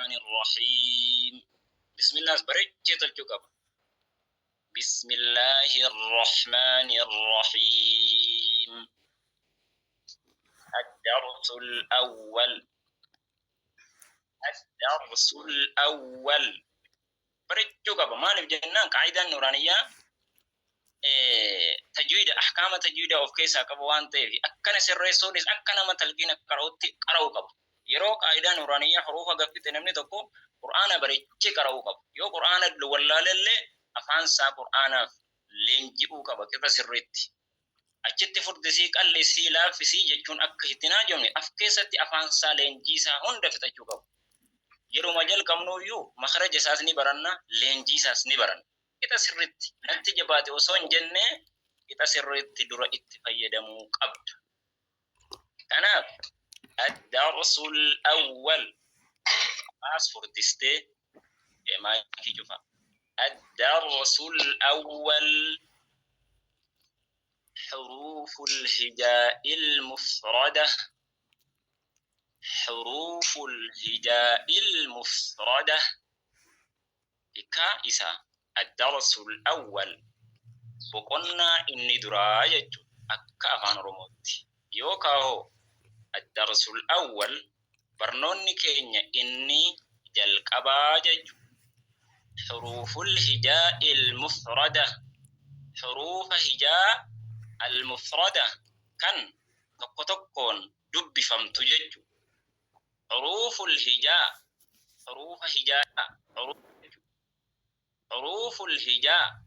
الرحمن الرحيم بسم الله بركة الجوكب بسم الله الرحمن الرحيم الدرس الأول الدرس الأول بركة ما نبجنان قاعدة نورانية تجويد أحكام تجويد أو كيسا كبوان تيفي أكنا سر سونيس أكنا ما تلقين كروتي كرو كب يرو قاعدة نورانية حروف قفت نمني تكو قرآن بريتشي كرو كب يو قرآن ولا للي أفان سا قرآن لينجيو كب كيف سرتي أجت فردسي قال لي سيلا في سي جون أكهتنا جوني أفكيستي أفان سا لينجي سا هند في تجو كب يرو مجال كمنو يو مخرج ساسني برنا لينجي ساسني برنا kita sirritti natti jabaate osoo hin jenne kita sirritti dura itti fayyadamuu qabda. Kanaaf ad-darsul awwal as furdistee maayikii cufa. ad-darsul awwal حروف الهجاء المفردة حروف الهجاء المفردة إكا الدرس الأول بقولنا إني دراية أكافان رموتي يوكاهو الدرس الأول برنوني كينيا إني جلق أباجج حروف الهجاء المفردة حروف هجاء المفردة كان تقوتكون دب فمتجج حروف الهجاء حروف هجاء حروف الهجاء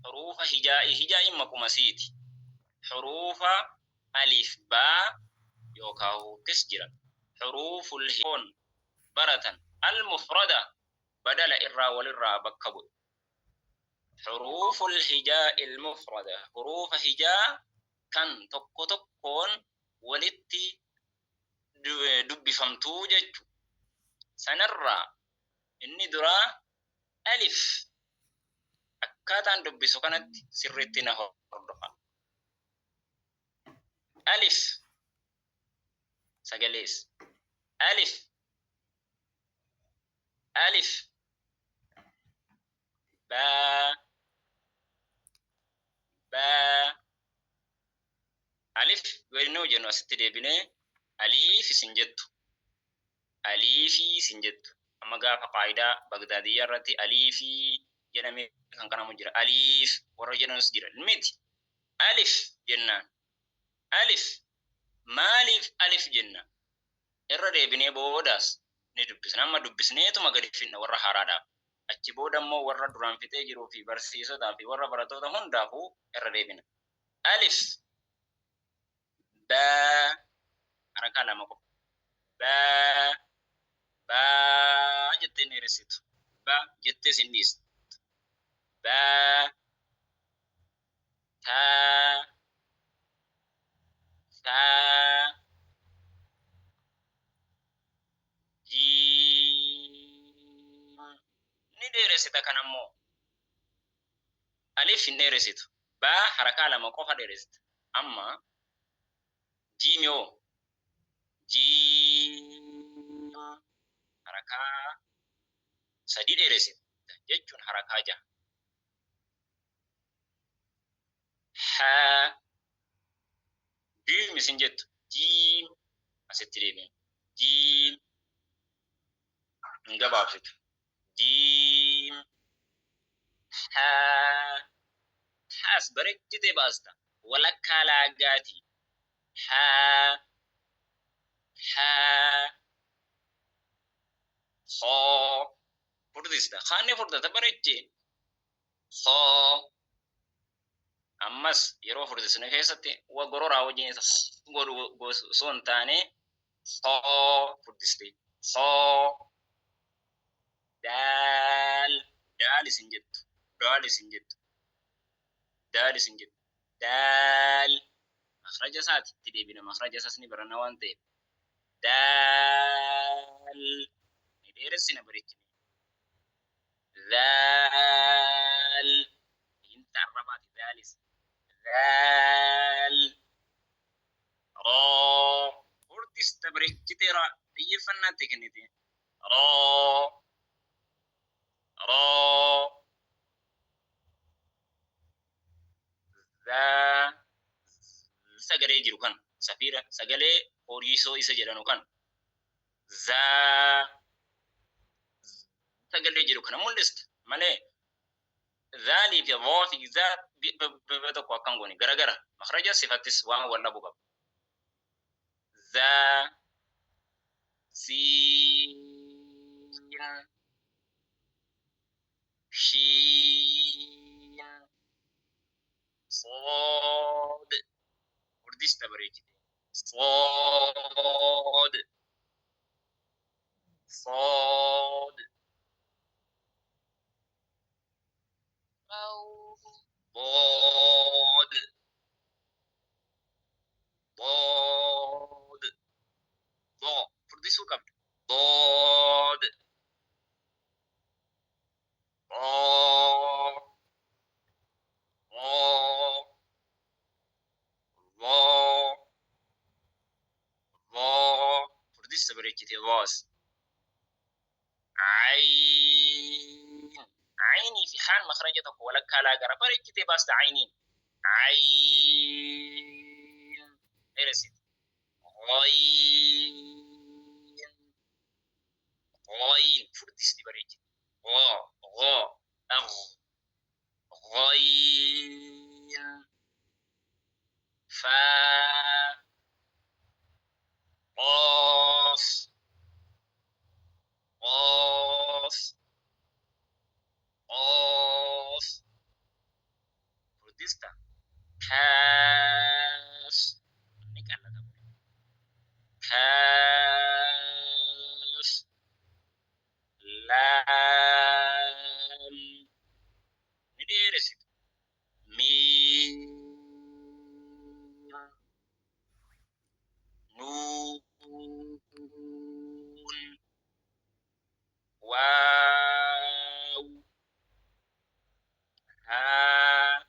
حروف هجاء مكمسيتي حروف ألف باء يوكاو كسجرا حروف الهجاء برة المفردة بدل إرى والإرى بكبو حروف الهجاء المفردة حروف هجاء كان تكون ولتي دب فمتوجج سنرى إني درا ألف akkaataan dubbisu kanatti sirriitti na hordofa. Alif sagalees alif alif baa baa alif wennoo jennu asitti deebinee aliif isin jettu aliifii isin jettu amma gaafa qaayidaa bagdaadiyyaa irratti aliifii jedhamee kan kanamu jira alif warra jedhanus jira miti alif jennaan alif maalif alif jenna irra deebinee boodaas ni dubbisna amma dubbisneetuma gadi finna warra haaraadhaaf achi booda immoo warra duraan fixee jiruu fi barsiisotaa fi warra barattoota hundaafuu irra deebina alif baa harakaa lama qofa baa jettee ni hir'isitu baa jettee sin dhiistu ba ta sa jim ni dheeresita kanammoo alif hin dheeresitu ba harakaa lama qofa dheeresita amma jiimyo jiim harakaa sadii dheeresita jechuun harakaa jaha ha jiim isin jettu jiim asitti deebiin jiim hin gabaabsitu jiim ha haas bareechitee baasta walakkaa laagaati ha hoo furdista haanni furdata bareechee hoo ammas yeroo furdisne keessatti wa gororaa wajjin godhu osoo hin taane hoo furdiste hoo daal isin jettu daal isin jettu daal isin jettu daal makhraja isaati itti deebina makhraja isaas ni baranna waan ta'eef daal ni dheeressina bareechine daal inta arrabaati daalis daal roo furdista bareechitee xiyyeeffannaatti kennite roo jiru kan safira sagalee horiisoo isa jedhanu kan za sagalee jiru kana mul'ista malee ذالي في ضاف ذات بتقوى كان غني غرغرة مخرج صفات سواء ولا بقى ذا سين شين صاد ورديس تبريج صاد صاد ضاد ضاد ضاد فرديسو كم ضاد ضاد ضاد ضاد ضاد فرديس تبريج ضاس عين عيني في حال مخرجتك ولا كلا غرا بريكتي بس عينين عين ارسل غين غين فرديس بريكتي غا غا أغ غين فا قاف قاف قاف فرديستا كاف نكالا تقول كاف لام نديرسي ميم نون واو ها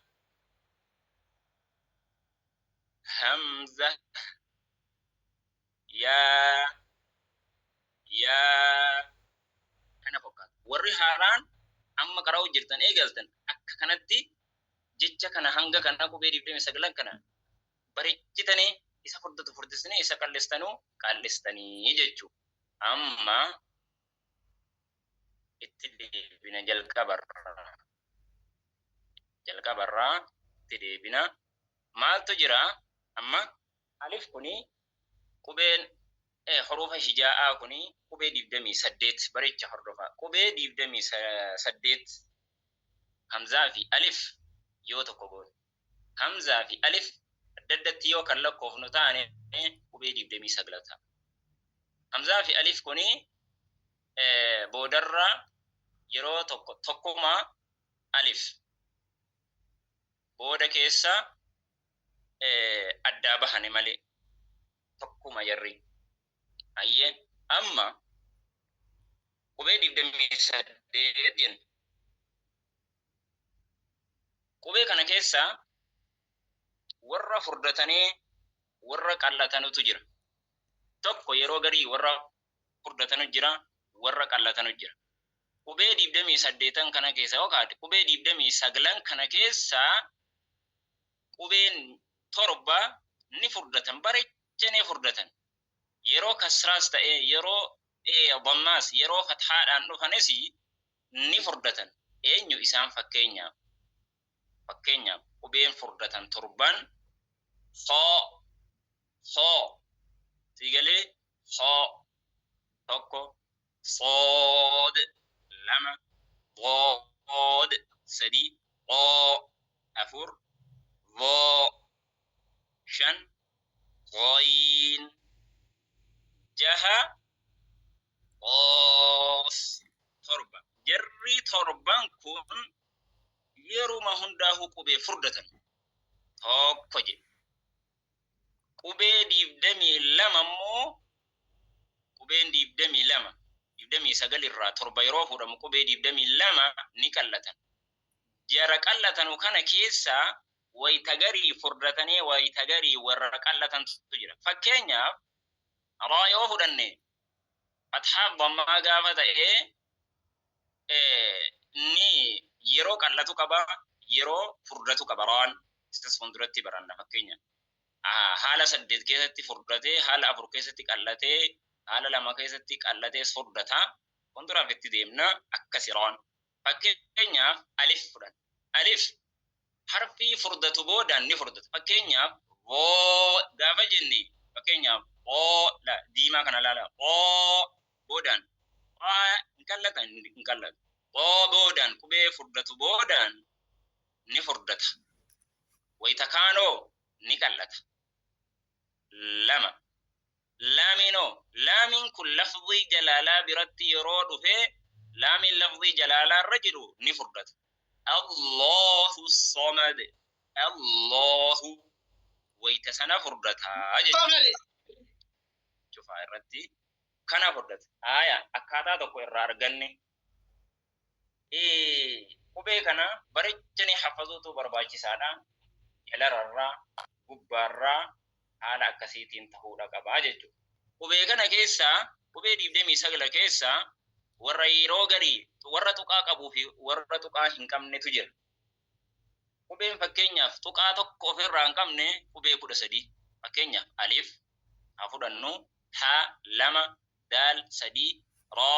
همزة يا أنا فكرت وري هاران أما كراو جرتن إيجلتن أككنتي جتة كنا هنگا كنا كو بيري بيم سجلان كنا بريجتني إسا فردت فردسني إسا كالستني جتشو أما إتدي بنا جل كبر تدي بنا ما تجرا أما ألف كوني كوبين حروف هجاء كوني كوبي ديبدمي سديت بريتش حروفا كوبي ديبدمي سديت همزة في ألف يوتو كوبون همزة في ألف ددت يو كلا كوفنو تاني كوبي ديبدمي سجلتها همزة في ألف كوني بودرة يرو تكوما ألف بودا كيسا أدابة هنمالي تكوما يري أيه أما كوبي ديبدمي سديت ين كوبي كان كيسا warra furdatanii warra qallatanu jira tokko yeroo garii warra furdatanu jira warra qallatanu jira qubee 28 kana keessa yookaan qubee 29 kana keessa qubeen torba ni furdatan bareechanii furdatan yeroo kasraas ta'e yeroo dhammaas yeroo fathaadhaan dhufanis ni furdatan eenyu isaan fakkeenyaaf qubeen furdatan torban خا تيجالي خا توكو صاد لما ضاد سدي قا أفر ضا شن غين جها قاف تربة جري تربان كون يرو ما هنداه قبي فردة توكو qubee 22 ammoo qubeen 22 irraa torba yeroo fuudhamu qubee 22 ni qallatan jara qallatan kana keessa wayita garii furdatanii wayita garii warra qallatantu jira fakkeenyaaf raa yoo fudhanne fathaa dhammaa gaafa ta'e ni yeroo qallatu qaba yeroo furdatu qaba raan istas funduratti baranna fakkeenyaaf haala 8 keessatti furdatee haala 4 keessatti qallatee haala 2 keessatti qallatees furdata fuulduraaf itti deemna akkasiroon fakkeenyaaf alif fudhan alif harfi furdatu boodaan ni furdata fakkeenyaaf boo gaafa jenni fakkeenyaaf boo la diimaa kana laala boo boodaan hin qallatu boo boodaan qubee furdatu boodaan ni furdata wayita kaanoo ni qallata lama laamino laamin kun lafdhi jalaalaa biratti yeroo dhufe laamin lafdhi jalaalaa irra jiru ni furdata Allahu samad Allahu wayita sana furdataa jechuudha cufaa irratti kana furdata aya akkaataa tokko irraa arganne qubee kana barachanii hafazuutu barbaachisaadha jalararraa gubbaarraa haala akkasiitiin ta'uudha qabaa jechuudha qubee kana keessaa qubee 29 keessaa warra yeroo garii warra tuqaa qabuu fi warra tuqaa hin qabnetu jira qubeen fakkeenyaaf tuqaa tokko ofirraa hin qabne qubee 13 fakkeenyaaf alif haa fudhannu ha 2 dal 3 ra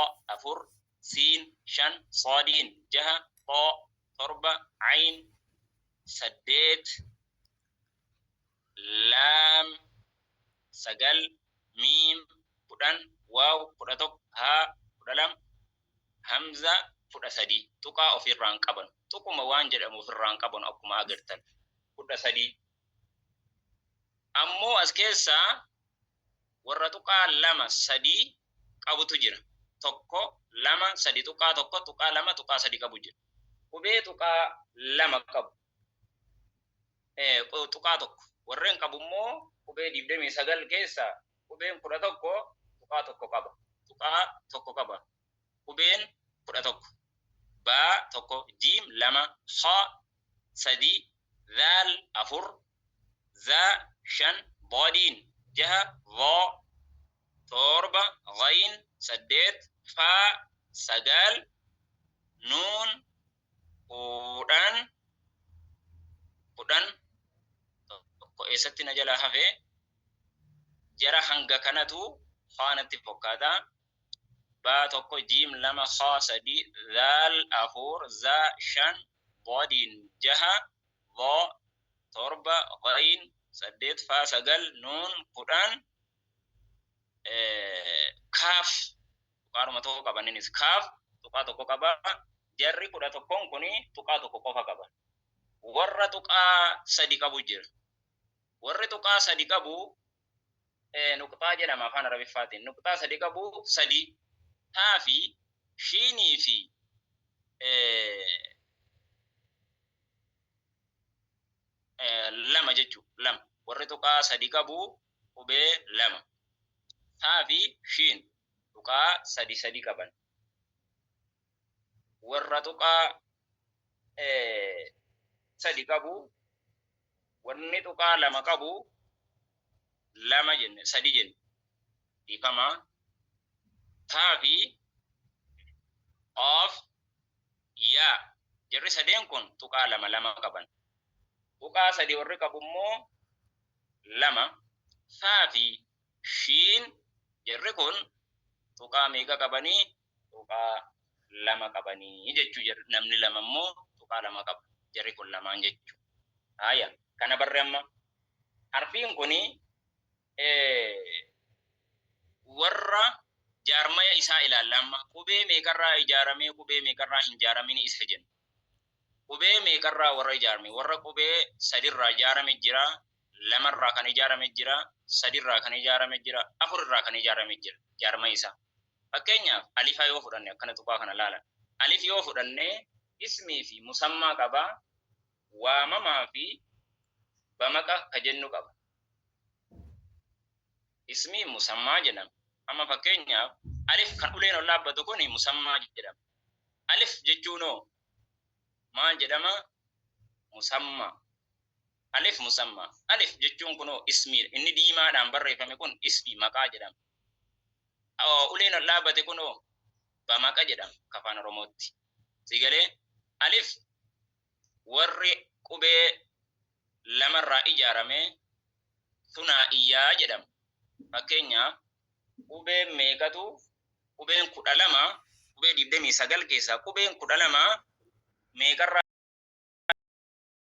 4 siin 5 saadiin 6 ta 7 ain 8 lam 9 mim 10 waaw 11 ha 12 hamza 13 tuqaa ofirraan qaban tuquma waan jedhamu ofirraan qaban akkuma agartan 13 ammoo as keessa warra tuqaa 2 3 qabutu jira tokko 2 3 tuqaa tokko tuqaa 2 tuqaa 3 qabu jira qubee tuqaa 2 qabu tuqaa tokko warreen qabummoo qubee 29 keessa qubeen 11 tuqaa tokko qaba tuqaa tokko qaba qubeen 11 ba tokko jim 2 kha 3 dhal 4 za 5 dadin 6 dha 7 ghain 8 fa 9 nun 10 tokko eessatti na jala hafe jara hanga kanatu khaanatti fokkaata ba tokko jim 2 kha 3 dhal 4 za 5 dadin 6 dha 7 ghain 8 fa 9 nun 10 kaaf tuqaaruma tokko qabaninis kaaf tuqaa tokko qaba jarri 11 kuni tuqaa tokko qofa qaba warra tuqaa 3 qabu jira warri tuqaa 3 qabu nuqtaa jedhama afaan arabiffaatiin nuqtaa 3 qabu 3 taa fi shiinii fi lama jechuudha lama warri tuqaa 3 qabu qubee 2 taa fi shiin tuqaa 3 qaban warra tuqaa 3 qabu wanni tuqaa 2 qabu 2 jenne 3 jenne ifama taa fi of ya jarri sadeen kun tuqaa 2 qaban tuqaa 3 warri qabummoo 2 taa fi shiin jarri kun tuqaa meeqa qabanii tuqaa 2 qabanii jechuu jarri namni 2 immoo tuqaa 2 qaba jarri kun 2 jechuu haya kana barre amma harfiin kuni warra jaarmaya isaa ilaallamma qubee meeqarraa ijaaramee qubee meeqarraa hin ijaaramin isa jenna qubee meeqarraa warra ijaarame warra qubee 3 irraa ijaarame jira 2 irraa kan ijaarame jira 3 irraa kan ijaarame jira 4 irraa kan ijaarame jira jaarmaya isaa fakkeenyaaf alifa yoo fudhanne akkana tuqaa kana laala alif yoo fudhanne ismii fi musammaa qaba waamamaa fi bamaqa ka jennu qaba ismii musammaa jedhama amma fakkeenyaaf alif kan uleen ol dhaabbatu kun musammaa jedhama alif jechuunoo maal jedhama musammaa alif musammaa alif jechuun kunoo ismii inni diimaadhaan barreeffame kun ismii maqaa jedhama uleen ol dhaabbate kunoo bamaqa jedhama afaan oromootti sigalee alif warri qubee 2 irraa ijaarame ثنائية جدم فكينيا قبين ميقاتو قبين كدلما قبين دبدمي سقل كيسا قبين كدلما ميقر